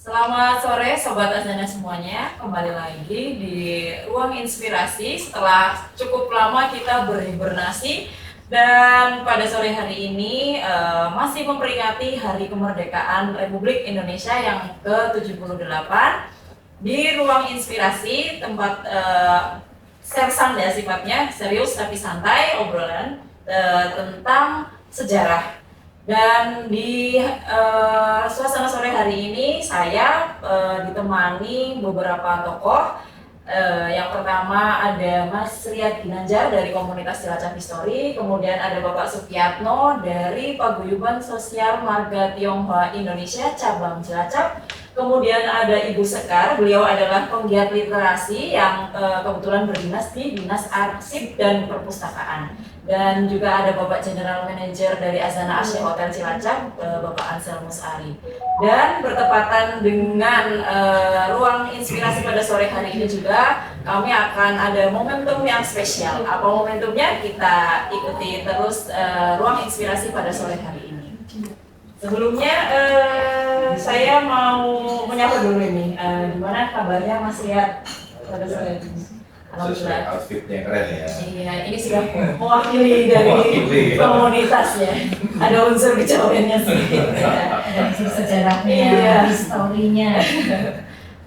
Selamat sore Sobat Azana semuanya, kembali lagi di Ruang Inspirasi setelah cukup lama kita berhibernasi. Dan pada sore hari ini masih memperingati Hari Kemerdekaan Republik Indonesia yang ke-78 di Ruang Inspirasi, tempat sersan ya sifatnya, serius tapi santai, obrolan tentang sejarah. Dan di suasana sore hari ini saya ditemani beberapa tokoh. Yang pertama ada Mas Riyad Ginanjar dari komunitas Cilacap History, kemudian ada Bapak Sukiyatno dari Paguyuban Sosial Marga Tionghoa Indonesia cabang Cilacap. Kemudian ada Ibu Sekar, beliau adalah penggiat literasi yang kebetulan berdinas di Dinas Arsip dan Perpustakaan. Dan juga ada Bapak General Manager dari Azana Asia Hotel Cilacap, Bapak Ansel Musari. Dan bertepatan dengan ruang inspirasi pada sore hari ini juga, kami akan ada momentum yang spesial. Apa momentumnya? Kita ikuti terus ruang inspirasi pada sore hari ini. Sebelumnya saya mau menyapa dulu ini, gimana kabarnya Mas Riyad pada sore ini? Sesuai outfitnya keren ya. Iya, ini sudah mewakili dari komunitas ya. Ada unsur kejawennya sedikit. Ada unsur sejarahnya, Iya. historinya.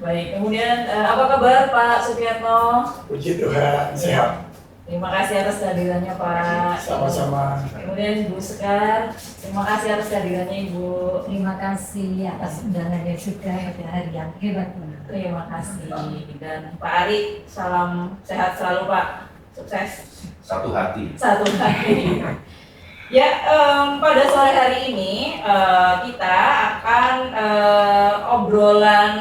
Baik, kemudian apa kabar Pak Sukiyatno? Puji Tuhan, sehat. Terima kasih atas kehadirannya Pak. Sama-sama. Kemudian Ibu Sekar, terima kasih atas kehadirannya Ibu. Terima kasih atas undangannya juga pada hari yang hebat ini. Terima kasih. Dan Pak Ari, salam sehat selalu Pak. Sukses. Satu hati. Satu hari. Ya, pada sore hari ini kita akan obrolan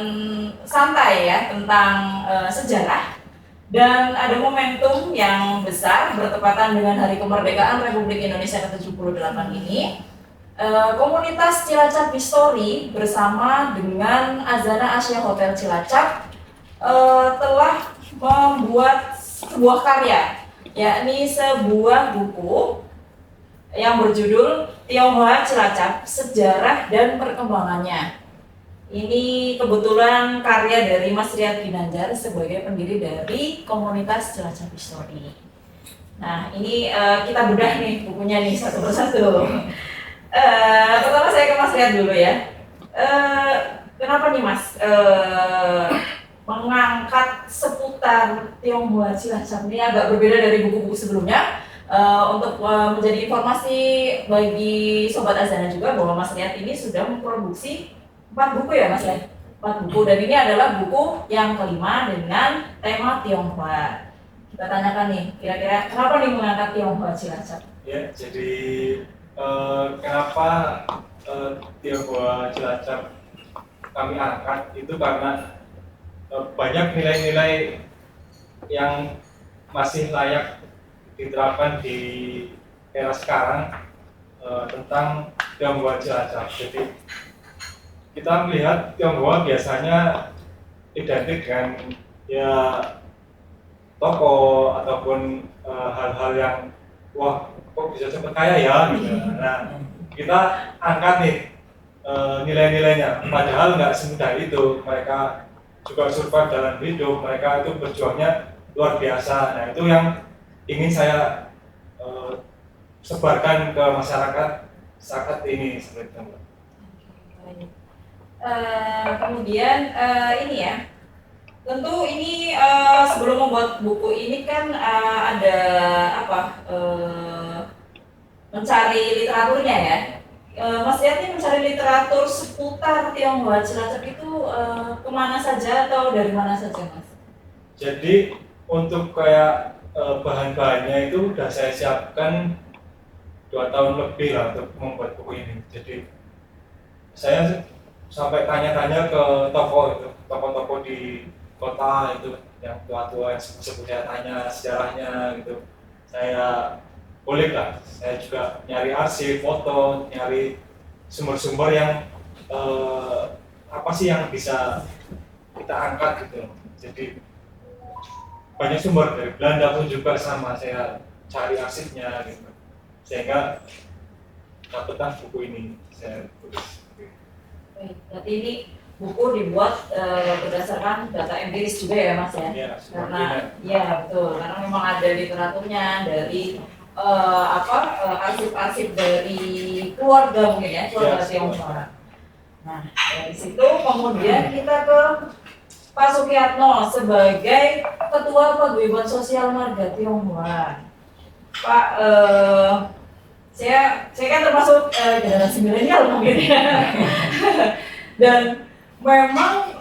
santai ya tentang sejarah. Dan ada momentum yang besar bertepatan dengan Hari Kemerdekaan Republik Indonesia ke-78 ini. Komunitas Cilacap History bersama dengan Azana Asia Hotel Cilacap telah membuat sebuah karya, yakni sebuah buku yang berjudul Tionghoa Cilacap, Sejarah dan Perkembangannya. Ini kebetulan karya dari Mas Riyad Ginanjar sebagai pendiri dari komunitas Cilacap History. Nah, ini kita bedah nih bukunya nih satu persatu. Pertama saya ke Mas Riyad dulu ya. Kenapa nih Mas mengangkat seputar Tionghoa Cilacap ini agak berbeda dari buku-buku sebelumnya? Untuk menjadi informasi bagi Sobat Azana juga bahwa Mas Riyad ini sudah memproduksi 4 buku ya Mas ya? 4 buku, dan ini adalah buku yang kelima dengan tema Tionghoa. Kita tanyakan nih, kira-kira kenapa nih mengangkat Tionghoa Cilacap? Ya, jadi kenapa Tionghoa Cilacap kami angkat itu karena banyak nilai-nilai yang masih layak diterapkan di era sekarang tentang Tionghoa Cilacap. Jadi kita melihat Tionghoa biasanya identik dengan ya toko ataupun hal-hal yang wah kok bisa cepet kaya ya gitu. Nah kita angkat nih nilai-nilainya, padahal nggak semudah itu. Mereka juga survive dalam hidup, mereka itu berjuangnya luar biasa. Nah itu yang ingin saya sebarkan ke masyarakat saat ini seperti itu. Kemudian ini ya, tentu ini sebelum membuat buku ini kan ada apa mencari literaturnya ya. Mas Riyad ini mencari literatur seputar Tionghoa Cilacap itu kemana saja atau dari mana saja Mas? Jadi untuk kayak bahan-bahannya itu udah saya siapkan 2 tahun lebih lah untuk membuat buku ini. Jadi saya sampai tanya-tanya ke toko-toko di kota itu yang tua-tua yang sepuh saya tanya sejarahnya gitu. Saya kulik lah, saya juga nyari arsip, foto, nyari sumber-sumber yang apa sih yang bisa kita angkat gitu. Jadi banyak sumber dari Belanda pun juga sama, saya cari arsipnya gitu. Sehingga dapatlah buku ini saya tulis. Baik, berarti ini buku dibuat berdasarkan data empiris juga ya Mas ya. Iya, Karena ya betul, karena memang ada literaturnya dari arsip-arsip dari keluarga mungkin ya, keluarga Yes. Tionghoa. Nah, dari situ kemudian kita ke Pak Sukiyatno sebagai Ketua Paguyuban Sosial Marga Tionghoa. Pak, saya kan termasuk generasi milenial mungkin ya. Dan memang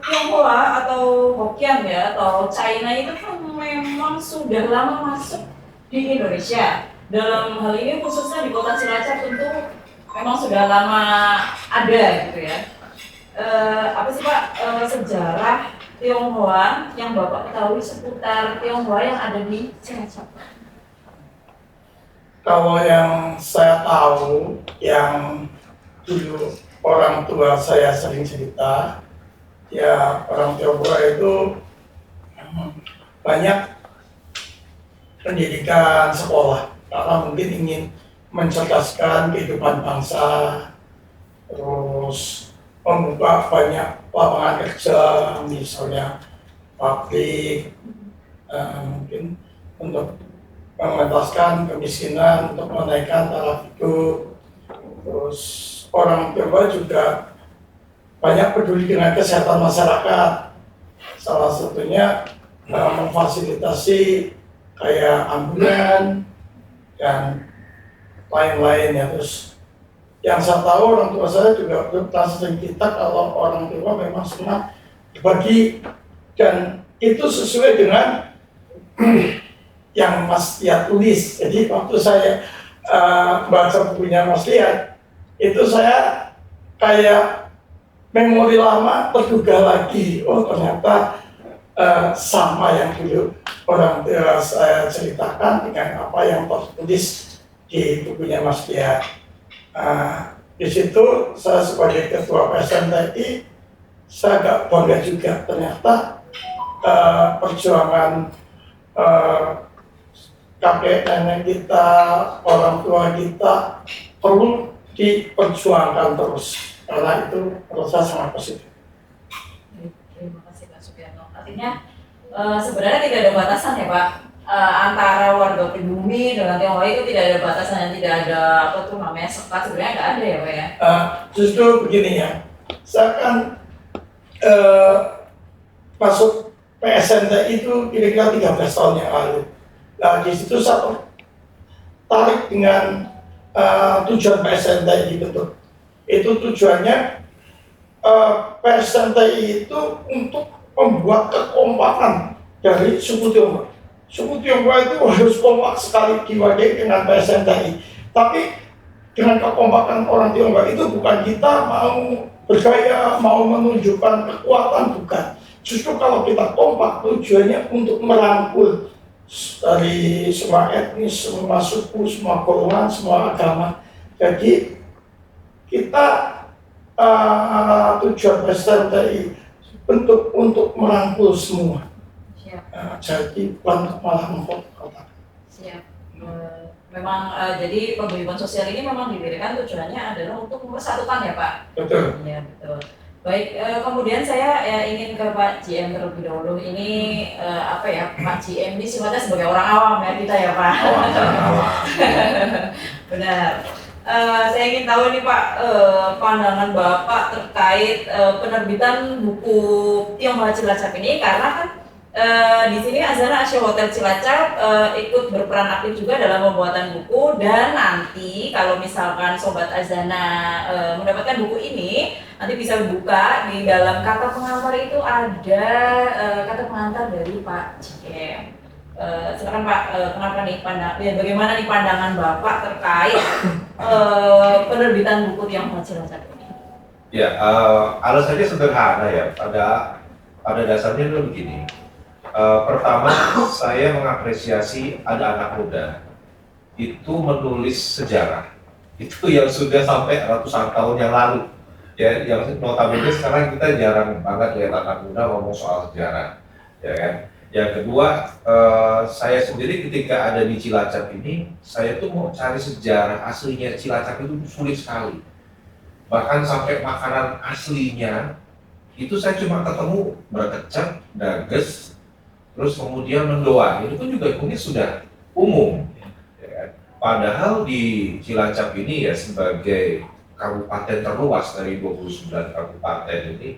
Tionghoa atau Hokkien ya atau China itu kan memang sudah lama masuk di Indonesia. Dalam hal ini khususnya di Kota Cilacap tentu memang sudah lama ada gitu ya. Apa sih Pak sejarah Tionghoa yang Bapak ketahui seputar Tionghoa yang ada di Cilacap? Kalau yang saya tahu, yang dulu orang tua saya sering cerita, ya orang Tionghoa itu banyak pendidikan sekolah, karena mungkin ingin mencerdaskan kehidupan bangsa, terus membuka banyak lapangan kerja, misalnya pabrik, mungkin untuk mengentaskan kemiskinan, untuk menaikkan taraf hidup. Terus orang Tionghoa juga banyak peduli dengan kesehatan masyarakat. Salah satunya memfasilitasi kayak ambulan dan lain-lain ya. Terus yang saya tahu orang tua saya juga pernah sering kita kalau orang tua memang senang berbagi, dan itu sesuai dengan yang Mas Liat tulis. Jadi waktu saya baca bukunya Mas Liat, itu saya kayak memori lama terduga lagi. Oh ternyata sama yang dulu orang tua saya ceritakan dengan apa yang tertulis di bukunya Mas Liat. Di situ saya sebagai ketua PSMTI, saya agak bangga juga ternyata perjuangan kakek nenek kita, orang tua kita perlu diperjuangkan terus, karena itu menurut saya sangat positif. Terima kasih Pak Sukiyatno. Artinya sebenarnya tidak ada batasan ya Pak, antara warga pribumi dengan Tionghoa itu tidak ada batasan, tidak ada apa tuh namanya sekat, sebenarnya nggak ada ya Pak ya? Justru begini ya, saya kan masuk PSMTI itu kira-kira 13 tahun yang lalu. Nah, di situ saya tertarik dengan tujuan PSMTI dibentuk. Itu tujuannya PSMTI itu untuk membuat kekompakan dari suku Tionghoa. Suku Tionghoa itu harus kompak sekali diwadahi dengan PSMTI. Tapi dengan kekompakan orang Tionghoa itu bukan kita mau bergaya, mau menunjukkan kekuatan, bukan. Justru kalau kita kompak tujuannya untuk merangkul dari semua etnis, semua suku, semua golongan, semua agama. Jadi kita tujuan PSMTI bentuk untuk merangkul semua. Siap. Jadi bukan malah mengkotak-kotak. Siap. Memang jadi paguyuban sosial ini memang didirikan tujuannya adalah untuk mempersatukan ya Pak. Betul. Iya betul. Baik, kemudian saya ingin ke Pak GM terlebih dahulu. Ini Pak GM ini sifatnya sebagai orang awam ya kita ya Pak. Awam. Benar. Saya ingin tahu nih Pak, pandangan Bapak terkait penerbitan buku Tionghoa Cilacap ini, karena kan di sini Azana Asia Hotel Cilacap ikut berperan aktif juga dalam pembuatan buku, dan nanti kalau misalkan Sobat Azana mendapatkan buku ini, nanti bisa buka di dalam kata pengantar itu ada kata pengantar dari Pak GM. Silakan Pak, kenapa nih bagaimana nih pandangan Bapak terkait penerbitan buku Tionghoa Cilacap ini? Ya, alasannya sederhana ya. Pada dasarnya itu begini. Pertama, saya mengapresiasi ada anak muda itu menulis sejarah. Itu yang sudah sampai ratusan tahun yang lalu. Ya, yang notabene sekarang kita jarang banget lihat anak muda ngomong soal sejarah, ya kan? Yang kedua, saya sendiri ketika ada di Cilacap ini, saya tuh mau cari sejarah aslinya Cilacap itu sulit sekali. bahkan sampai makanan aslinya itu saya cuma ketemu berkecap, dages, terus kemudian mendoan. Itu pun juga mungkin sudah umum. Ya kan? Padahal di Cilacap ini ya sebagai kabupaten terluas dari 29 kabupaten ini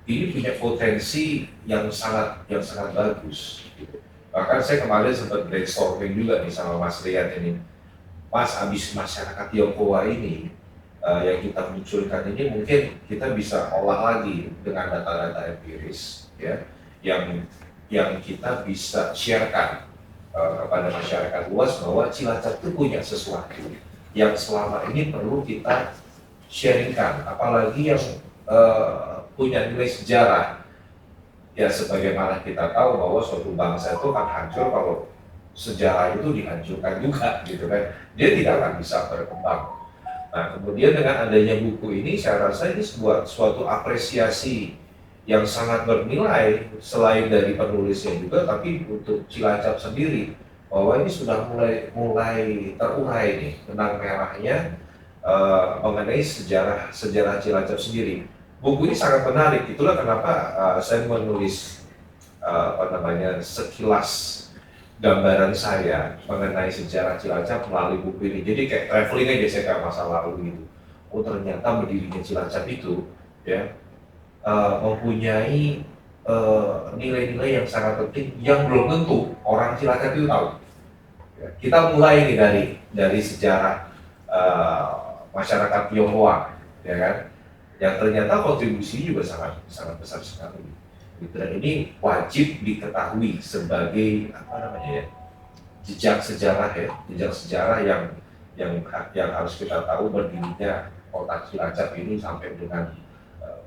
punya potensi yang sangat bagus. Gitu. Bahkan saya kemarin sempat brainstorming juga nih sama Mas Rian ini. Mas, habis masyarakat Tionghoa ini yang kita munculkan ini mungkin kita bisa olah lagi dengan data-data empiris ya yang kita bisa sharekan kepada masyarakat luas bahwa Cilacap itu punya sesuatu yang selama ini perlu kita sharingkan, apalagi yang punya nilai sejarah. Ya sebagaimana kita tahu bahwa suatu bangsa itu kan hancur kalau sejarah itu dihancurkan juga gitu kan, dia tidak akan bisa berkembang. Nah kemudian dengan adanya buku ini saya rasa ini suatu apresiasi yang sangat bernilai selain dari penulisnya juga, tapi untuk Cilacap sendiri bahwa ini sudah mulai terurai nih benang merahnya mengenai sejarah Cilacap sendiri. Buku ini sangat menarik, itulah kenapa saya menulis sekilas gambaran saya mengenai sejarah Cilacap melalui buku ini. Jadi kayak traveling aja saya ke masa lalu gitu. Oh ternyata berdirinya Cilacap itu ya mempunyai nilai-nilai yang sangat penting yang belum tentu orang Cilacap itu tahu. Ya, kita mulai nih dari sejarah masyarakat Tionghoa, ya kan, yang ternyata kontribusi juga sangat besar sekali. Dan ini wajib diketahui sebagai jejak sejarah yang harus kita tahu berdirinya kota Cilacap ini sampai dengan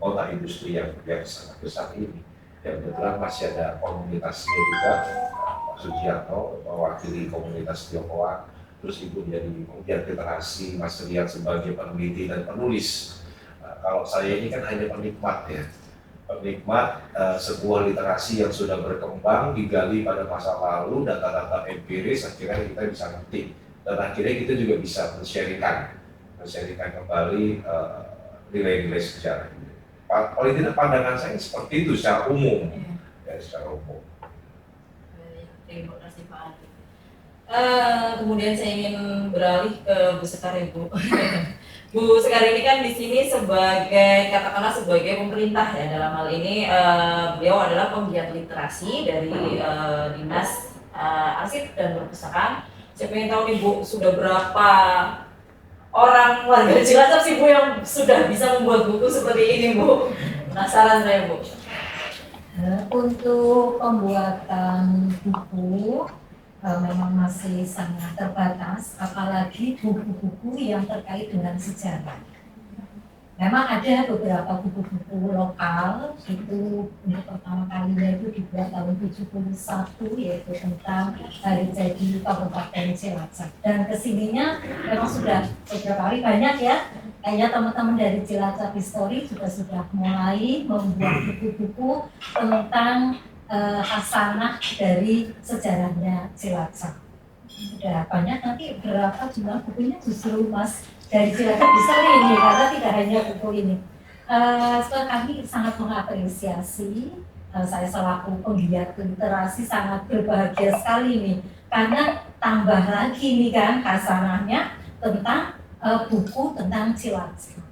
kota industri yang sangat besar ini. Dan kebetulan masih ada komunitasnya juga, Pak Sujiarto mewakili komunitas Tionghoa, terus Ibu jadi penggiat literasi, Mas Rian sebagai peneliti dan penulis. Kalau saya ini kan hanya penikmat ya. Penikmat sebuah literasi yang sudah berkembang, digali pada masa lalu, data-data empiris, akhirnya kita bisa ngerti. Dan akhirnya kita juga bisa men-sharingkan kembali nilai-nilai sejarah. Paling tidak pandangan saya seperti itu secara umum. Ya, secara umum. Terima kasih Pak Adi. Kemudian saya ingin beralih ke Bu Sekar, Ibu. Bu Sekar ini kan di sini katakanlah sebagai pemerintah ya, dalam hal ini beliau adalah penggiat literasi dari Dinas Arsip dan Perpustakaan. Saya ingin tahu nih Bu, sudah berapa orang warga Cilacap sih Bu yang sudah bisa membuat buku seperti ini Bu? Penasaran saya Bu. Untuk pembuatan buku memang masih sangat terbatas, apalagi buku-buku yang terkait dengan sejarah. Memang ada beberapa buku-buku lokal, itu untuk pertama kalinya itu dibuat tahun 71, yaitu tentang hari jadi Kabupaten Cilacap. Dan kesininya memang sudah beberapa kali banyak ya, kayaknya teman-teman dari Cilacap History juga sudah mulai membuat buku-buku tentang hasanah dari sejarahnya Cilacap. Sudah banyak, nanti berapa jumlah bukunya justru Mas dari Cilacap bisa ini, karena tidak hanya buku ini. Kami sangat mengapresiasi, saya selaku penggiat literasi sangat berbahagia sekali nih, karena tambah lagi nih kan hasanahnya tentang buku tentang Cilacap.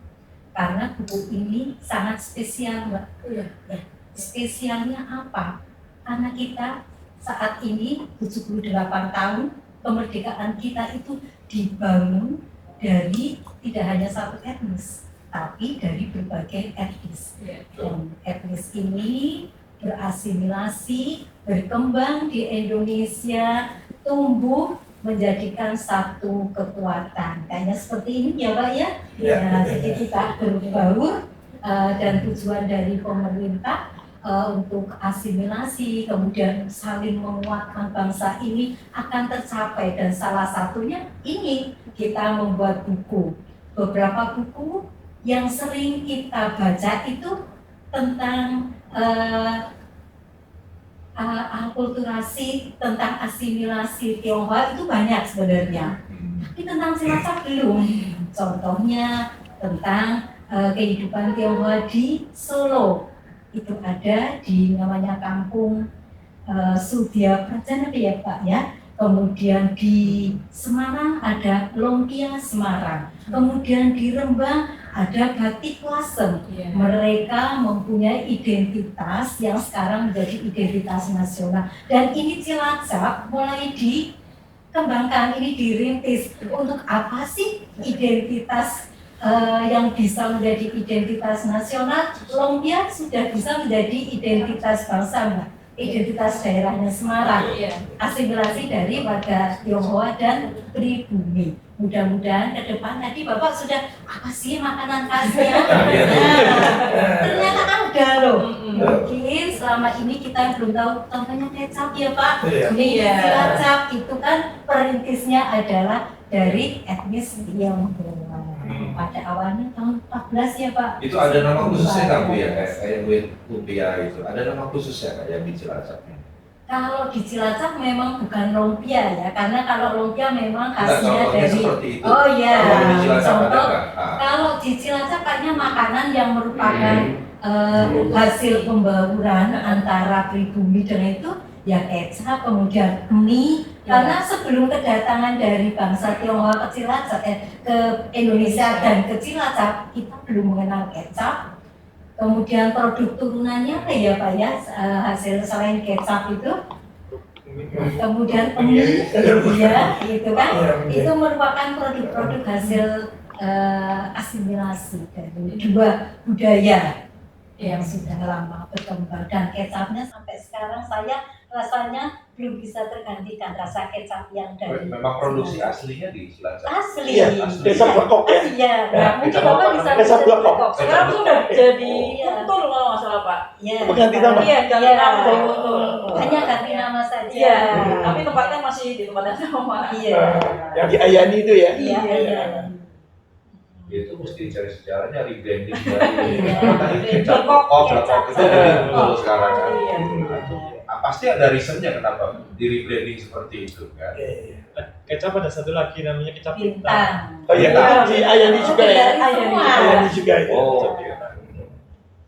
Karena buku ini sangat spesial, Mbak. Spesialnya apa? Karena kita saat ini 78 tahun kemerdekaan kita itu dibangun dari tidak hanya satu etnis, tapi dari berbagai etnis. Dan etnis ini berasimilasi, berkembang di Indonesia, tumbuh menjadikan satu kekuatan. Kayaknya seperti ini ya Pak ya? Ya, jadi kita berbaur dan tujuan dari pemerintah untuk asimilasi, kemudian saling menguatkan bangsa ini akan tercapai, dan salah satunya ini kita membuat buku. Beberapa buku yang sering kita baca itu tentang akulturasi, tentang asimilasi Tionghoa itu banyak sebenarnya, tapi tentang Cilacap belum. Contohnya tentang kehidupan Tionghoa di Solo. Itu ada di namanya kampung Sudya Prajana ya Pak ya. Kemudian di Semarang ada Lumpia Semarang. Kemudian di Rembang ada Batik Lasem. Iya. Mereka mempunyai identitas yang sekarang menjadi identitas nasional. Dan ini Cilacap mulai dikembangkan, ini dirintis. Untuk apa sih identitas yang bisa menjadi identitas nasional? Lumpia sudah bisa menjadi identitas bangsa, Mbak. Identitas daerahnya Semarang, Iya. asimilasi dari warga Tionghoa dan pribumi. Mudah-mudahan ke depan tadi Bapak sudah apa sih makanan khasnya? Nah, ternyata ada loh. Mungkin selama ini kita belum tahu contohnya kecap ya Pak. Iya. Iya. Cilacap itu kan perintisnya adalah dari etnis Tionghoa. Pada awalnya tahun 14 ya Pak. Itu ada nama khususnya nggak Bu ya, kayak kue lumpia itu? Ada nama khususnya nggak yang di Cilacap? Kalau di Cilacap memang bukan lumpia ya, karena kalau lumpia memang Enggak, khasnya contohnya dari seperti itu. oh iya, Kalau di Cilacap ada contoh nggak? kalau di Cilacap kayaknya makanan yang merupakan hasil pembauran antara pribumi dengan itu ya kecap, kemudian mie. Karena sebelum kedatangan dari bangsa Tionghoa ke Cilacap, ke Indonesia dan ke Cilacap, kita belum mengenal kecap. Kemudian produk turunannya apa ya Pak ya, hasil selain kecap itu, kemudian mie, ya itu kan, itu merupakan produk-produk hasil asimilasi dari dua budaya yang sudah lama berkembang, dan kecapnya sampai sekarang saya rasanya belum bisa tergantikan rasa kecap yang dari Memang produksi aslinya di Cilacap. asli. Iya, desa Blekok ya. Iya, nah, mungkin Kecap Bapak apa bisa namanya? Kecap Blekok. Sekarang sudah jadi Iya. Guntur kalau nggak salah Pak. Iya. Ganti nama? Iya, ganti Iya. nama jadi Guntur. Hanya ganti nama saja. Iya, tapi tempatnya masih di tempat yang sama. Iya. Yang di Ayani itu ya. Iya, iya. Itu mesti cari sejarahnya, rebranding dari Iya. tadi kecap Blekok, Blekok itu jadi Guntur sekarang kan. Iya. Pasti ada reasonnya kenapa di rebranding seperti itu kan. Kecap ada satu lagi namanya kecap Bintang. Oh iya, di Ayani juga ya. Ayani. Ayani juga ya. Oh,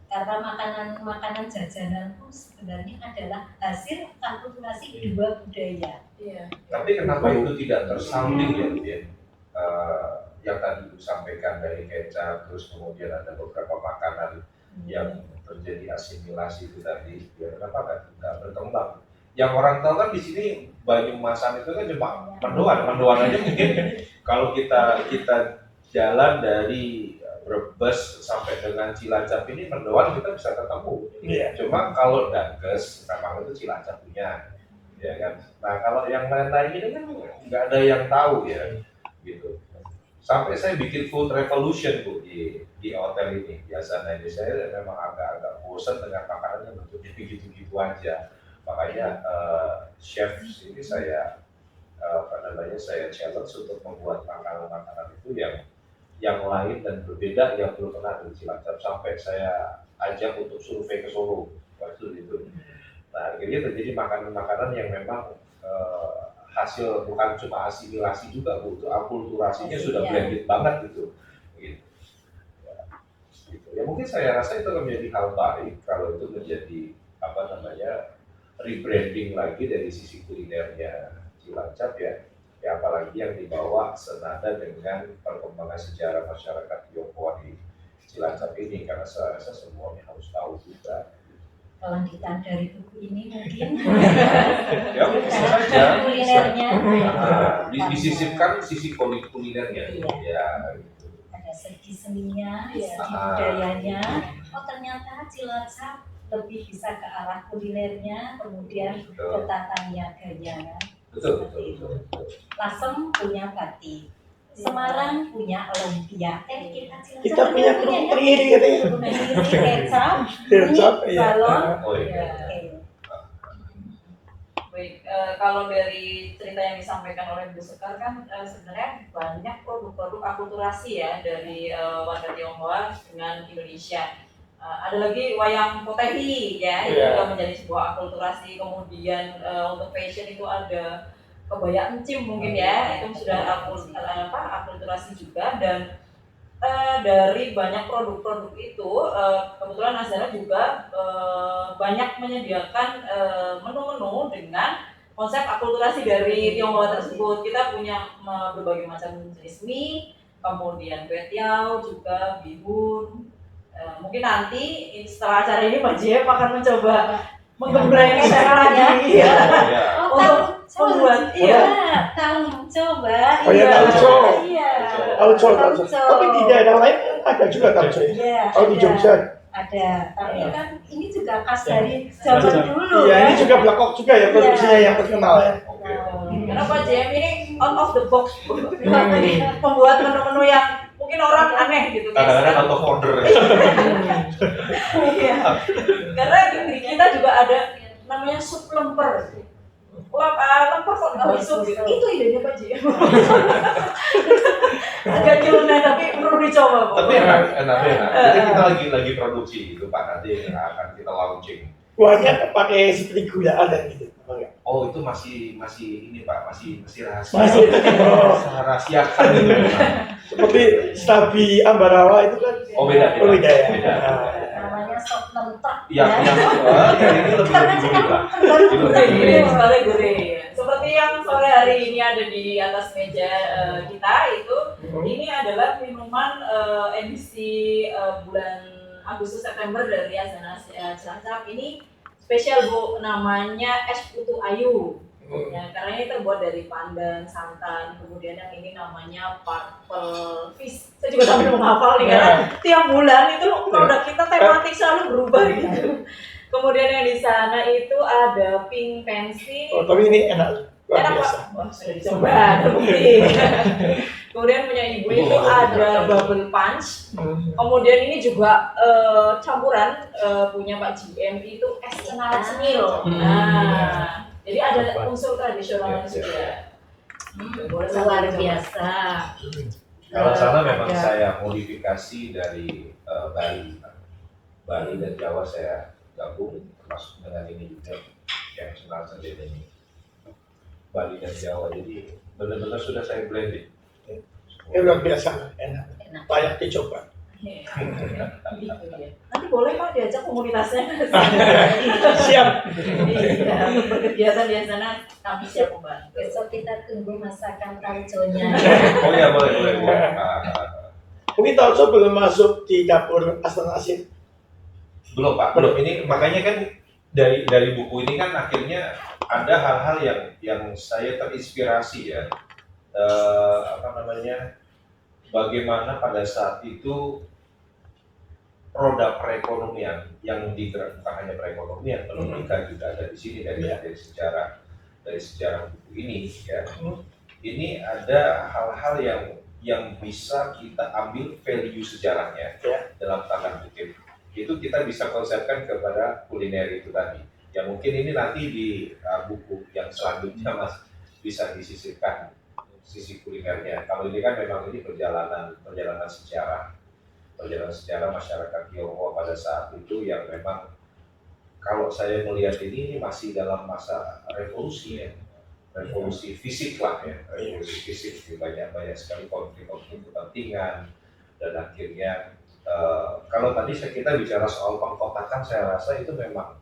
Karena makanan jajanan itu sebenarnya adalah hasil akulturasi dua budaya. Iya. tapi kenapa itu tidak tersounding ya, Bu, ya? Yang tadi Ibu sampaikan dari kecap, terus kemudian ada beberapa makanan yang terjadi asimilasi itu tadi, ya kenapa nggak berkembang? Yang orang tahu kan di sini Banyumasan itu kan cuma mendoan aja mungkin. Kalau kita jalan dari Brebes sampai dengan Cilacap ini mendoan kita bisa ketemu. Iya. Cuma kalau Dages memang itu Cilacap punya, ya kan. Nah kalau yang lain-lain ini kan nggak ada yang tahu ya, gitu. Sampai saya bikin food revolution Bu di hotel ini. Biasanya saya memang agak bosan dengan makanan yang bentuknya begitu-gitu aja. Makanya chef ini saya saya challenge untuk membuat makanan-makanan itu yang lain dan berbeda yang belum pernah di Cilacap. Sampai saya ajak untuk survei ke Solo waktu itu. Nah akhirnya terjadi makanan-makanan yang memang hasil bukan cuma asimilasi juga Bu, itu akulturasinya sudah blended banget gitu. Ya, gitu. Ya mungkin saya rasa itu akan menjadi hal baik kalau itu menjadi rebranding lagi dari sisi kulinernya Cilacap ya. Ya apalagi yang dibawa senada dengan perkembangan sejarah masyarakat Tionghoa di Cilacap ini, karena saya rasa semuanya harus tahu juga. Kelanjutan dari buku ini mungkin Ya bisa saja. kulinernya Disisipkan sisi kulinernya. Iya. Ya, gitu. ada segi seninya, Iya. segi budayanya. Oh ternyata Cilacap lebih bisa ke arah kulinernya, kemudian ke tata niaganya. Betul. Lasem punya batik, Semarang punya lumpia. Kita Cilacap Kita punya kerupuk iri gitu ya. kecap, Kecap, mie, iya. balon. Oh iya. Oke. Baik, kalau dari cerita yang disampaikan oleh Bu Sekar kan sebenarnya banyak produk-produk akulturasi ya dari warga Tionghoa dengan Indonesia. Ada lagi wayang potehi ya, itu Iya. juga menjadi sebuah akulturasi. Kemudian untuk fashion itu ada kebaya encim mungkin ya, itu sudah akulturasi juga. Dan dari banyak produk-produk itu, kebetulan Azana juga banyak menyediakan menu-menu dengan konsep akulturasi dari Tionghoa tersebut. Kita punya berbagai macam jenis mie, kemudian kue tiao, juga bihun. Mungkin nanti setelah acara ini Mbak Jep akan mencoba menggembleng caranya Ya. untuk membuat tahu coba. Oh ya, tauco. Iya. Tauco. Tapi di daerah lain ada juga tauco. Iya. Oh di Jogja. Ada, tapi kan ini juga khas Ya. dari zaman dulu. Iya, ini kan? juga blokok juga ya produksinya yang terkenal ya. Oke. Karena Pak JM ini out of the box, membuat menu-menu yang mungkin orang aneh gitu. Kadang-kadang out of order. Iya. Karena di kita juga ada namanya sup lemper. Lemper kok nggak sup gitu. Itu idenya Pak JM. Agak nyeleneh tapi perlu dicoba. Pak. Tapi enak. Jadi kita lagi produksi gitu Pak, nanti yang akan kita launching. Kuahnya pakai seperti gula ada gitu. Oh itu masih ini Pak, masih rahasia. Masih. Oh. Rahasiakan gitu. Pak. Seperti Stabi Ambarawa itu kan. Oh beda. Oh, beda ya. Beda. Namanya sop lentok. Yang ini lebih gurih Pak. Gurih, sekali gurih. Seperti yang sore hari ini ada di atas meja kita itu, ini adalah minuman edisi bulan Agustus September dari Azana Cilacap. Ini spesial Bu, namanya es putu ayu. Ya, karena ini terbuat dari pandan, santan, kemudian yang ini namanya purple fish. Saya juga sampai menghafal nih karena tiap bulan itu produk kita tematik selalu berubah gitu. Kemudian yang di sana itu ada pink pansy. Oh, tapi ini enak. Luar Enak biasa. Pak, wah sudah dicoba, terbukti. Kemudian punya ibu itu ada bubble punch. Kemudian ini juga campuran punya Pak GM itu es cenal cemil. Nah, jadi ada unsur tradisionalnya juga. Boleh Luar coba. biasa. Kalau sana memang Ada. saya modifikasi dari Bali, Pak. Bali dan Jawa saya gabung termasuk dengan ini juga yang kenal sendiri ini. Bali dan Jawa, jadi benar-benar sudah saya blending. Luar biasa, enak. Enak. Layak dicoba. Nanti boleh Pak diajak komunitasnya. Siap. Iya, untuk berkegiatan di sana kami siap membantu. Besok kita tunggu masakan tauconya. Oh ya boleh. Mungkin tauco belum masuk di dapur Astana Asin. Belum Pak, belum. Ini makanya kan dari buku ini kan akhirnya ada hal-hal yang saya terinspirasi ya. Bagaimana pada saat itu roda perekonomian yang digerak, bukan hanya perekonomian, pendidikan juga ada di sini dari sejarah buku ini ya. Ini ada hal-hal yang bisa kita ambil value sejarahnya dalam tanda kutip. Itu kita bisa konsepkan kepada kuliner itu tadi. Ya mungkin ini nanti di buku yang selanjutnya Mas bisa disisipkan sisi kulinernya. Kalau ini kan memang ini perjalanan sejarah masyarakat Tionghoa pada saat itu yang memang kalau saya melihat ini masih dalam masa revolusi ya, revolusi fisik lah ya, revolusi fisik, banyak sekali konflik kepentingan dan akhirnya kalau tadi kita bicara soal pengkotakan, saya rasa itu memang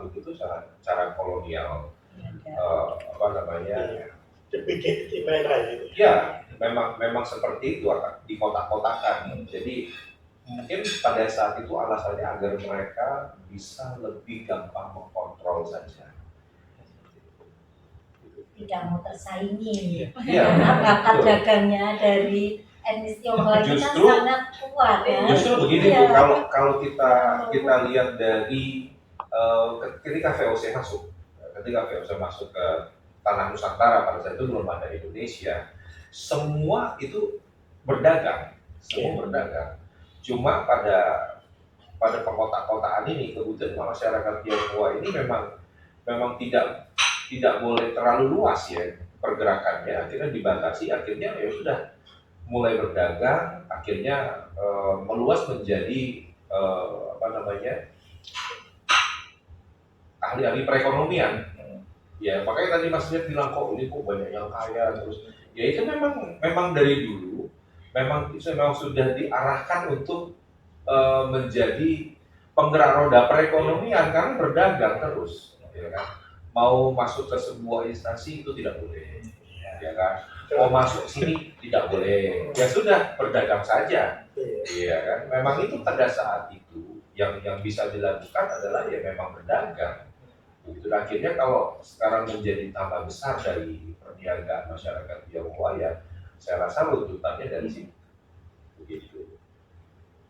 begitu cara kolonial Di merah itu. Ya, memang seperti itu akan dikotak-kotakan. Jadi mungkin pada saat itu alasannya agar mereka bisa lebih gampang mengkontrol saja. Tidak mau tersaingi. Iya. Karena bakat betul. dagangnya dari etnis Tionghoa itu kan Justru- sangat kuat ya. Justru begini Iya. Bu, kalau kita lihat dari ketika VOC masuk ke tanah Nusantara pada saat itu belum ada Indonesia, semua itu berdagang. Cuma pada pengkotak-kotaan ini kemudian masyarakat Tionghoa ini memang tidak boleh terlalu luas ya pergerakannya, akhirnya dibatasi, akhirnya ya sudah mulai berdagang, akhirnya meluas menjadi ahli-ahli perekonomian. Ya makanya tadi Mas Lihat bilang kok ini kok banyak yang kaya terus. Ya itu memang dari dulu memang sudah diarahkan untuk menjadi penggerak roda perekonomian karena berdagang terus, ya kan? Mau masuk ke sebuah instansi itu tidak boleh, ya kan? Mau masuk sini tidak boleh, ya sudah berdagang saja, iya kan? Memang itu pada saat itu yang bisa dilakukan adalah ya memang berdagang. Itu akhirnya kalau sekarang menjadi tambah besar dari perniagaan masyarakat Tionghoa ya, saya rasa runtutannya dari sini, begitu.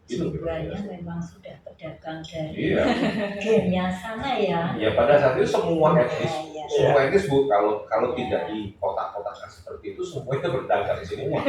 Jiwanya memang sudah pedagang dari Iya. gennya sana ya. Ya pada saat itu semua etnis, Iya. semua etnis Bu, kalau tidak di kotak-kotakan seperti itu semuanya berdagang semua.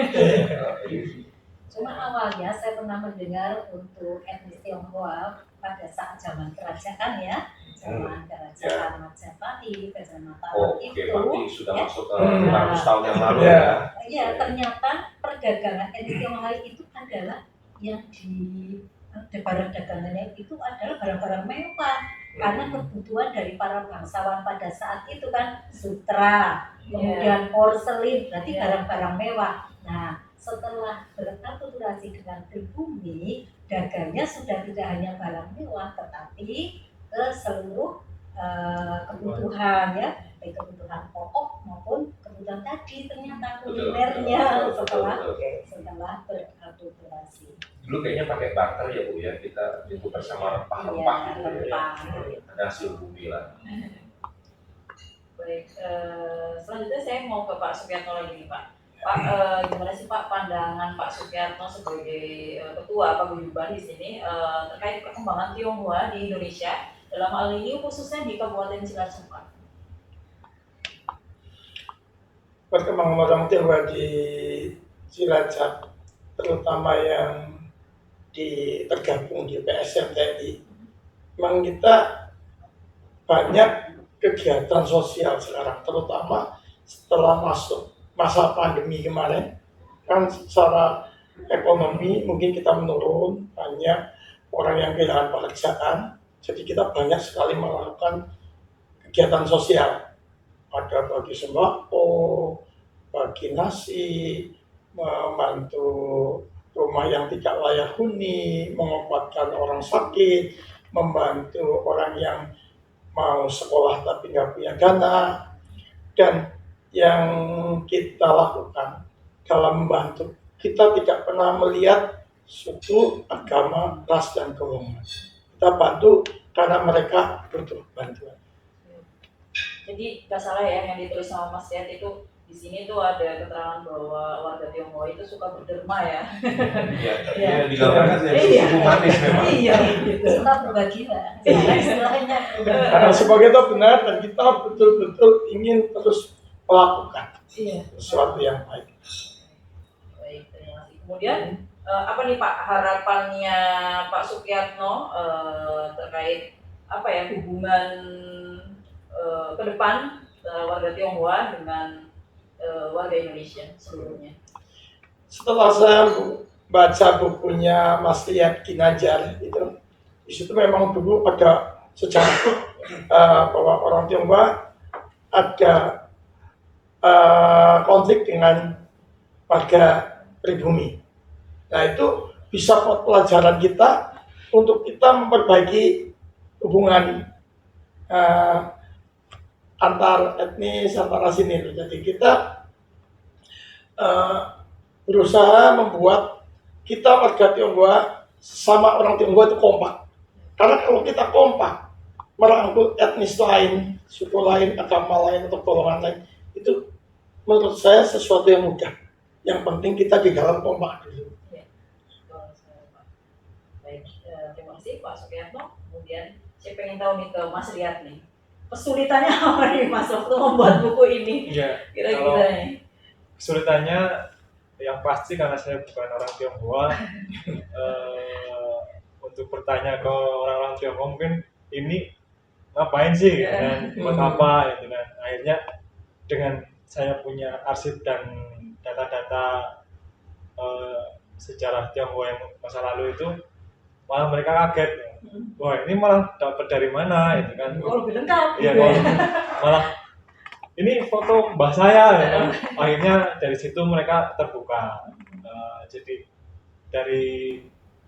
Cuma awalnya saya pernah mendengar untuk etnis Tionghoa pada saat zaman kerajaan ya, zaman kerajaan Majapahit, Kecamatan Oke, itu. berarti sudah ya. masuk ke 100 tahun yang lalu ya. Iya, ternyata perdagangan etnis Tionghoa itu adalah yang di barang dagangannya itu adalah barang-barang mewah karena kebutuhan dari para bangsawan pada saat itu kan sutra, kemudian porselin, berarti barang-barang mewah. Nah, setelah berakulturasi dengan pribumi, dagangnya sudah tidak hanya barang mewah tetapi ke seluruh kebutuhan ya, baik kebutuhan pokok maupun kebutuhan tadi ternyata kulinernya setelah berakulturasi. Dulu kayaknya pakai barter ya Bu ya, kita ditukar sama rempah-rempah gitu ya. Ada hasil bumi lah. Baik, selanjutnya saya mau ke Pak Sukyatno lagi nih Pak. Pak, gimana sih Pak pandangan Pak Sukyatno sebagai ketua paguyuban di sini terkait perkembangan Tionghoa di Indonesia dalam hal ini khususnya di Kabupaten Cilacap Pak? Perkembangan orang Tionghoa di Cilacap, terutama yang tergabung di PSMTI, memang kita banyak kegiatan sosial sekarang, terutama setelah masuk masa pandemi kemarin, kan secara ekonomi mungkin kita menurun, banyak orang yang kehilangan pekerjaan, jadi kita banyak sekali melakukan kegiatan sosial, ada bagi sembako, bagi nasi, membantu rumah yang tidak layak huni, mengobatkan orang sakit, membantu orang yang mau sekolah tapi nggak punya dana. Dan yang kita lakukan dalam membantu, kita tidak pernah melihat suku, agama, ras, dan golongan. Kita bantu karena mereka butuh bantuan. Jadi nggak salah ya yang ditulis sama Mas Yat itu, di sini tuh ada keterangan bahwa warga Tionghoa itu suka berderma ya. Iya, digambarkan dari suku manis memang. Iya, gitu. Suka berbagi lah, istilahnya. Karena sebagai itu benar dan kita betul-betul ingin terus melakukan sesuatu yang baik. Baik, terima kasih. Kemudian apa nih Pak harapannya Pak Sukyatno terkait apa ya hubungan ke depan warga Tionghoa dengan warga Indonesia seluruhnya? Setelah saya baca bukunya Mas Riyad Kinajar itu, di situ memang dulu ada sejarah bahwa orang Tionghoa ada konflik dengan warga pribumi. Nah itu bisa pelajaran kita untuk kita memperbaiki hubungan antar etnis, antar ras ini. Jadi kita berusaha membuat kita warga Tionghoa sama orang Tionghoa itu kompak. Karena kalau kita kompak merangkul etnis lain, suku lain, agama lain atau golongan lain, itu menurut saya sesuatu yang mudah. Yang penting kita di dalam kompak dulu. Baik, terima kasih Pak Sukyatno. Kemudian saya pengen tahu nih ke Mas Riyad nih, kesulitannya apa nih Mas waktu membuat buku ini? Iya, Kira-kira nih. Kesulitannya yang pasti karena saya bukan orang Tionghoa, untuk bertanya ke orang-orang Tionghoa mungkin ini ngapain sih, dan buat apa, gitu kan. Akhirnya dengan saya punya arsip dan data-data sejarah Tionghoa yang masa lalu itu, malah mereka kaget. Wah ini malah dapat dari mana, gitu kan. Oh lebih lengkap. Iya, malah ini foto mbah saya ya kan. Akhirnya dari situ mereka terbuka. Jadi dari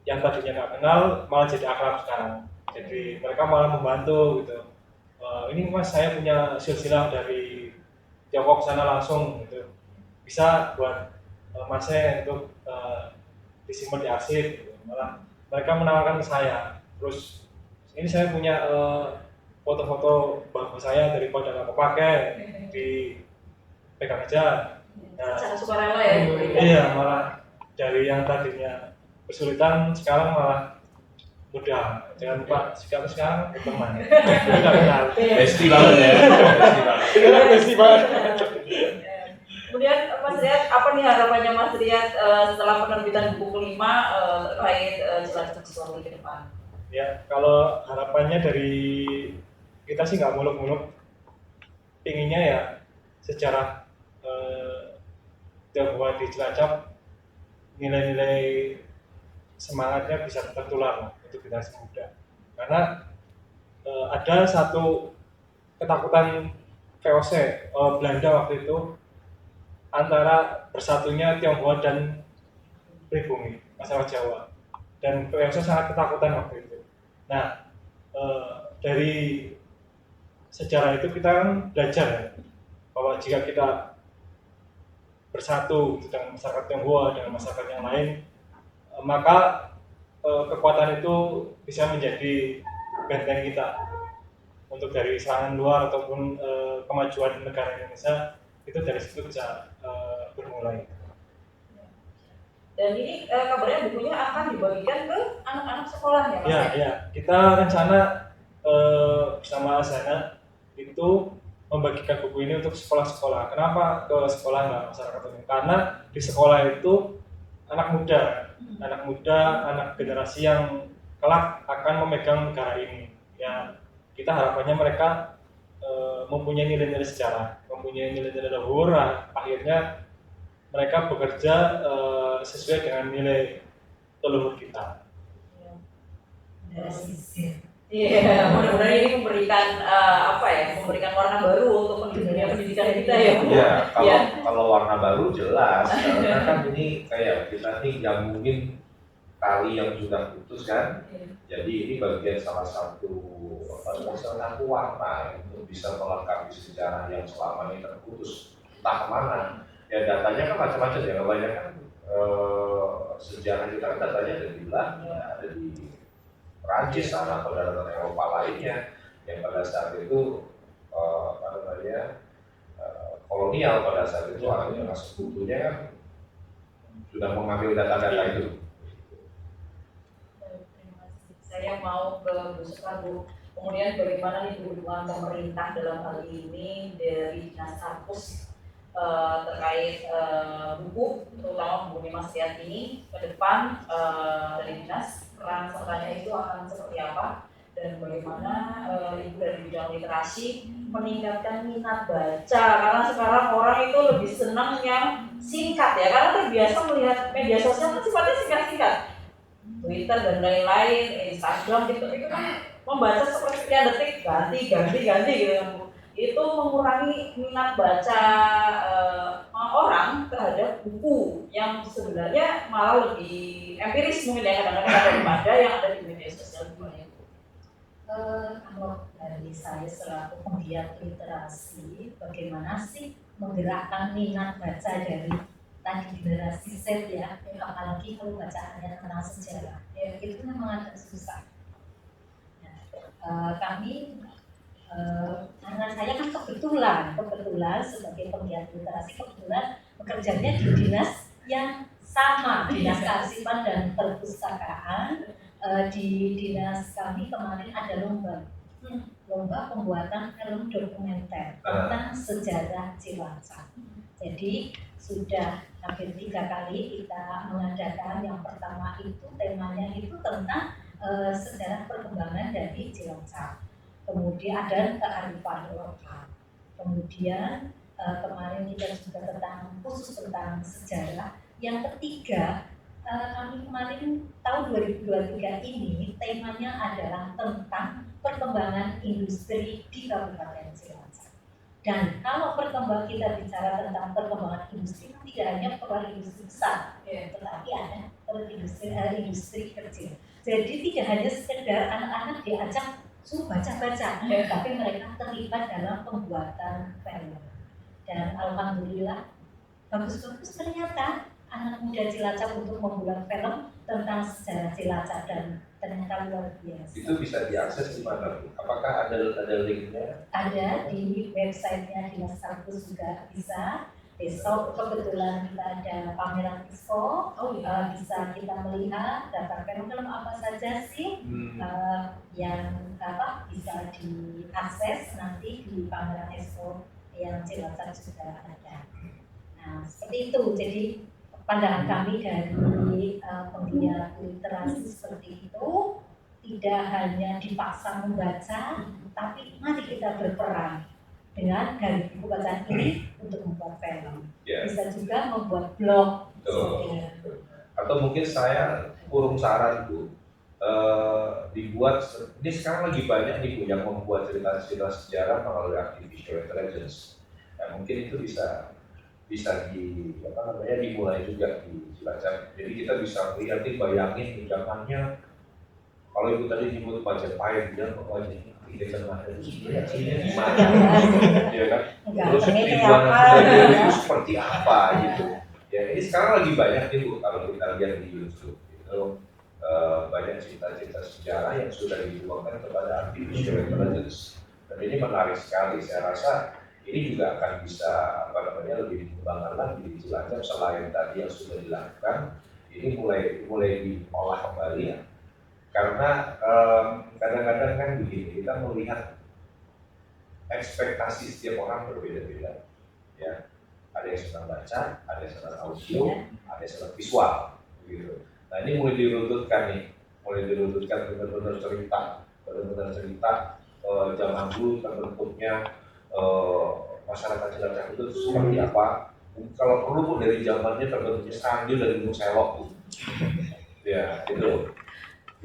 yang tadinya nggak kenal malah jadi akrab sekarang. Jadi mereka malah membantu gitu. Ini mas saya punya silsilah dari Tiongkok sana langsung gitu. Bisa buat masnya untuk disimpan di arsip gitu. Malah mereka menawarkan ke saya. Terus ini saya punya foto-foto bapak saya daripada nggak kepake dipegang aja. Nah, Sangat sukarela ya. iya malah dari yang tadinya kesulitan sekarang malah mudah. Jangan lupa sikap sekarang teman. Tidak kenal. Besti banget ya. Besti banget. Besti banget. Kemudian Mas Riyad, apa nih harapannya Mas Riyad setelah penerbitan buku kelima terkait Cilacap Siswawi ke depan? Ya, kalau harapannya dari kita sih nggak muluk-muluk, pinginnya ya secara Tionghoa di Cilacap nilai-nilai semangatnya bisa tertular untuk generasi muda. Karena ada satu ketakutan VOC Belanda waktu itu antara bersatunya Tionghoa dan pribumi masyarakat Jawa, dan VOC sangat ketakutan waktu itu. Nah, dari sejarah itu kita kan belajar ya, bahwa jika kita bersatu dengan masyarakat Tionghoa dengan masyarakat yang lain, maka kekuatan itu bisa menjadi benteng kita untuk dari serangan luar ataupun kemajuan negara Indonesia. Itu dari situ bisa bermulai. Dan ini kabarnya bukunya akan dibagikan ke anak-anak sekolah ya Mas? Ya, kita rencana bersama Azana itu membagikan buku ini untuk sekolah-sekolah. Kenapa ke sekolah nggak masyarakat umum? Karena di sekolah itu anak muda, anak generasi yang kelak akan memegang negara ini. Ya, kita harapannya mereka mempunyai nilai-nilai sejarah, mempunyai nilai-nilai luhur. Akhirnya mereka bekerja sesuai dengan nilai leluhur kita. Iya, mudah-mudahan ini memberikan memberikan warna baru untuk pendidikan kita ya. Iya, kalau warna baru jelas, karena kan ini kayak kita nih nyambungin tali yang sudah putus kan. Jadi ini bagian salah satu warna untuk bisa melengkapi sejarah yang selama ini terputus entah kemana. Ya datanya kan macam-macam ya, kebanyakan sejarah kita kan datanya ada di Belanda, ada di Prancis atau daerah Eropa lainnya yang pada saat itu kolonial pada saat itu orang sekutunya kan sudah mengambil data-data itu. Saya mau ke Bu Soekarno. Kemudian bagaimana nih dukungan pemerintah dalam hal ini dari Dinas Karpus terkait buku, terutama buku Mas Riyad ini ke depan dari dinas peran sertanya itu akan seperti apa, dan bagaimana Ibu dari bidang literasi meningkatkan minat baca, karena sekarang orang itu lebih senang yang singkat ya, karena terbiasa melihat media sosial kan sifatnya singkat-singkat, Twitter dan lain-lain, Instagram gitu, itu kan membaca sepersekian detik ganti gitu. Itu mengurangi minat baca orang terhadap buku yang sebenarnya malah lebih empiris mungkin ya kadang-kadang daripada yang ada di media sosial. Kalau dari saya selaku penggiat literasi, bagaimana sih menggerakkan minat baca dari tadi generasi Z ya, apalagi kalau bacaannya tentang sejarah, ya, itu memang agak susah. Nah, kami karena saya kan kebetulan sebagai penggiat literasi kebetulan bekerjanya di dinas yang sama, dinas kearsipan dan perpustakaan. Di dinas kami kemarin ada lomba pembuatan film dokumenter tentang sejarah Cilacap. Jadi sudah hampir 3 kali kita mengadakan. Yang pertama itu temanya itu tentang sejarah perkembangan dari Cilacap. Kemudian ada kearifan lokal. Kemudian kemarin kita juga khusus tentang sejarah. Yang ketiga, kami kemarin tahun 2023 ini temanya adalah tentang perkembangan industri di Kabupaten Cilacap. Dan kalau kita bicara tentang perkembangan industri, tidak hanya perkembangan industri besar, tetapi ada industri kecil. Jadi tidak hanya sekedar anak-anak diajak suruh baca-baca, tapi mereka terlibat dalam pembuatan film. Dan alhamdulillah bagus-bagus ternyata anak muda Cilacap untuk membuat film tentang sejarah Cilacap, dan ternyata luar biasa. Itu bisa diakses di mana? Apakah ada linknya? Ada di websitenya Dinas Kampus juga bisa. Besok kebetulan kita ada pameran expo, bisa kita melihat daftar film apa saja sih yang bisa diakses nanti di pameran expo yang Cilacap juga ada. Nah seperti itu, jadi pandangan kami dari penggiat literasi seperti itu, tidak hanya dipaksa membaca, tapi mari kita berperan dengan dari buku bacaan ini untuk membuat film. Bisa juga membuat blog. Atau mungkin saya kurung saran Bu, dibuat, ini sekarang lagi banyak nih Bu yang membuat cerita-cerita sejarah melalui artificial intelligence. Nah, mungkin itu bisa dimulai juga di Cilacap. Jadi kita bisa melihat, bayangin zamannya, kalau Ibu tadi nyebut Majapahit, dia wajahnya tidak ada aslinya gimana, ya kan? Terus ribuan itu seperti apa gitu. Ya ini sekarang lagi banyak nih Bu, kalau kita lihat di YouTube itu banyak cerita-cerita sejarah yang sudah dituangkan kepada artificial intelligence. Dan ini menarik sekali. Saya rasa ini juga akan bisa lebih dikembangkan lagi di Cilacap selain tadi yang sudah dilakukan. Ini mulai diolah kembali ya. Karena kadang-kadang kan begini, kita melihat ekspektasi setiap orang berbeda-beda. Ya, ada yang senang baca, ada yang senang audio, ada yang senang visual, gitu. Nah ini mulai dirunutkan benar-benar cerita zaman dulu terbentuknya masyarakat Cilacap itu seperti apa. Kalau perlu pun dari zamannya terbentuknya Sandil dari Gunung Selok. Ya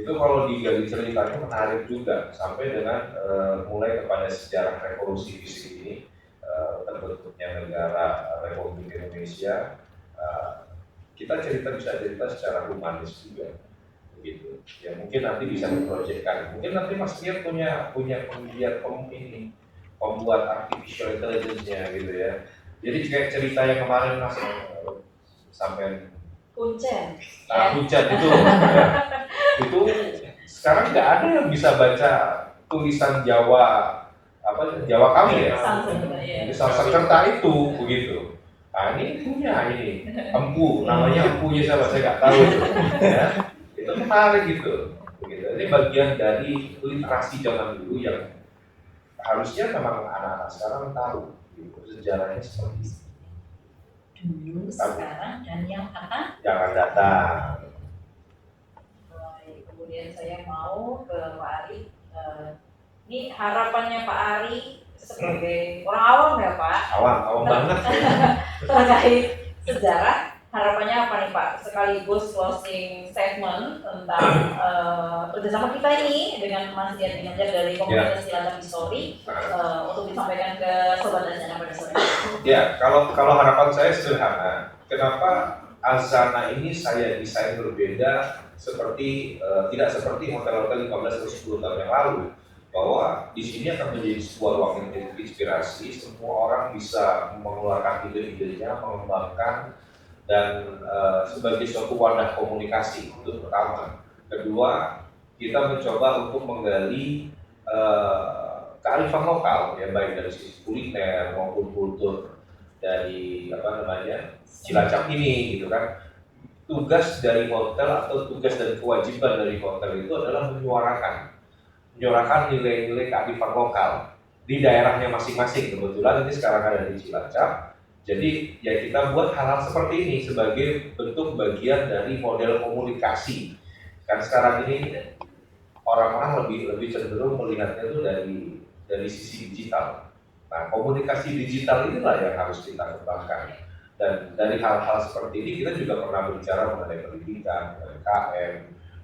itu kalau digali ceritanya menarik juga, sampai dengan mulai kepada sejarah revolusi fisik ini, terbentuknya negara Republik Indonesia. Kita bisa cerita secara humanis juga, begitu. Ya mungkin nanti bisa diproyekkan. Mungkin nanti Mas Nia punya penggiat pembuat artificial intelligence-nya gitu ya. Jadi kayak cerita yang kemarin Mas sampai Kuncen. Kuncen itu, ya. Itu sekarang nggak ada yang bisa baca tulisan Jawa kami ya. Sanskerta itu begitu. Nah ini punya empu, namanya empunya siapa saya nggak tahu ya. Itu menarik gitu. Ini bagian dari literasi zaman dulu yang harusnya memang anak-anak sekarang tahu gitu, sejarahnya seperti itu. Dulu, sekarang, dan yang akan datang. Kemudian saya mau ke Pak Ari. Ini harapannya Pak Ari sebagai orang awam ya Pak? Awam banget. Terkait sejarah, harapannya apa nih Pak? Sekaligus closing statement tentang kerjasama kita ini dengan Mas Dian Ginanjar dari Komunitas Cilacap History untuk disampaikan ke Sobat Azana pada sore. Ya, kalau harapan saya sederhana. Kenapa Azana ini saya desain berbeda tidak seperti hotel-hotel 15 atau 10 tahun yang lalu, bahwa di sini akan menjadi sebuah ruang inspirasi. Semua orang bisa mengeluarkan ide-idenya, mengembangkan, dan sebagai suatu wadah komunikasi. Itu pertama. Kedua, kita mencoba untuk menggali kearifan lokal, ya, baik dari sisi kuliner maupun kultur dari Cilacap ini, gitu kan. Tugas dari hotel atau tugas dan kewajiban dari hotel itu adalah menyuarakan nilai-nilai kearifan lokal di daerahnya masing-masing. Kebetulan ini sekarang ada di Cilacap. Jadi ya kita buat hal-hal seperti ini sebagai bentuk bagian dari model komunikasi. Kan sekarang ini orang-orang lebih cenderung melihatnya itu dari sisi digital. Nah, komunikasi digital inilah yang harus kita kembangkan. Dan dari hal-hal seperti ini kita juga pernah berbicara mengenai pendidikan, UMKM,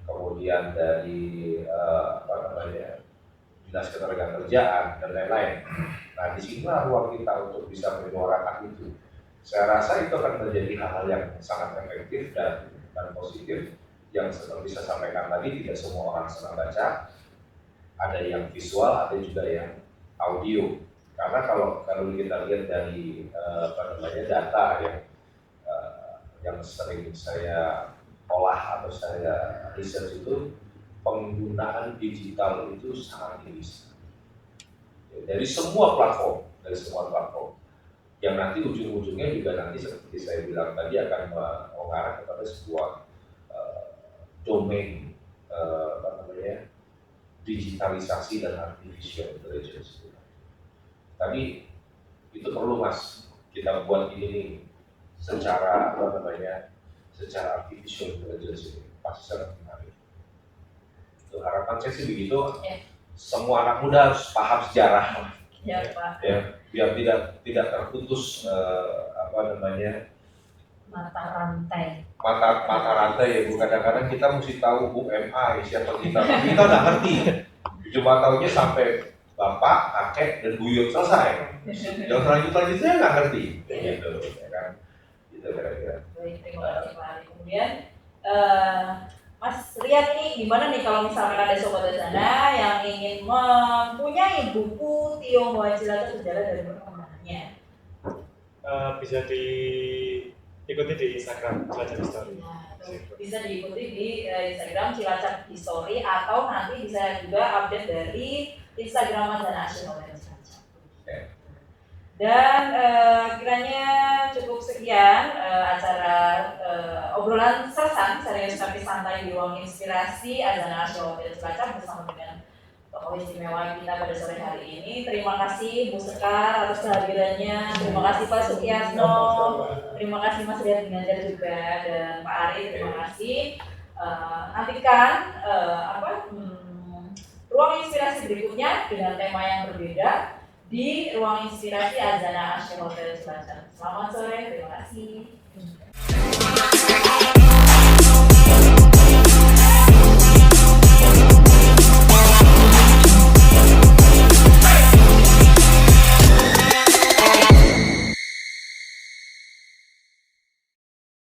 kemudian dari dinas ketenagakerjaan dan lain-lain. Nah, disinilah ruang kita untuk bisa menyuarakan itu. Saya rasa itu akan menjadi hal-hal yang sangat efektif dan positif yang seperti saya sampaikan tadi, tidak semua orang senang baca, ada yang visual, ada juga yang audio. Karena kalau kita lihat dari data yang sering saya olah atau saya research itu, penggunaan digital itu sangat tinggi dari semua platform, yang nanti ujung-ujungnya juga nanti seperti saya bilang tadi akan mengarah kepada sebuah domain digitalisasi dan artificial intelligence. Tapi itu perlu Mas, kita buat ini nih secara secara artificial intelligence ini pasti sangat menarik. Itu harapan saya sih begitu. Semua anak muda harus paham sejarah, Ya Pak. ya, biar tidak terputus mata rantai. mata rantai ya. Kadang-kadang kita mesti tahu Bu MA siapa kita nggak ngerti, cuma tahunya sampai bapak, kakek, dan buyut selesai. Yang selanjutnya nggak ngerti, gitu, ya kan? Gitu kira-kira. Baik, terima kasih Pak Ari. Kemudian Mas Riyad nih, gimana nih kalau misalkan ada sobat di sana yang ingin mempunyai buku Tio Moe Cilacap Sejarah dan Perkembangannya? Bisa diikuti di Instagram Cilacap History. Nah, bisa diikuti di Instagram Cilacap History atau nanti bisa juga update dari Instagram Mazana Nasional dan Cilacap. Dan kiranya cukup sekian acara obrolan sersan serius tapi santai di ruang inspirasi Azana Nasional dan Cilacap bersama dengan tokoh istimewa kita pada sore hari ini. Terima kasih Bu Sekar atas kehadirannya. Terima kasih Pak Sukiyatno. Terima kasih Mas Riyad Ginanjar juga dan Pak Ari. Terima kasih. Nantikan ruang inspirasi berikutnya dengan tema yang berbeda di ruang inspirasi Azana Asyik Hotel Cilacap. Selamat sore, terima kasih.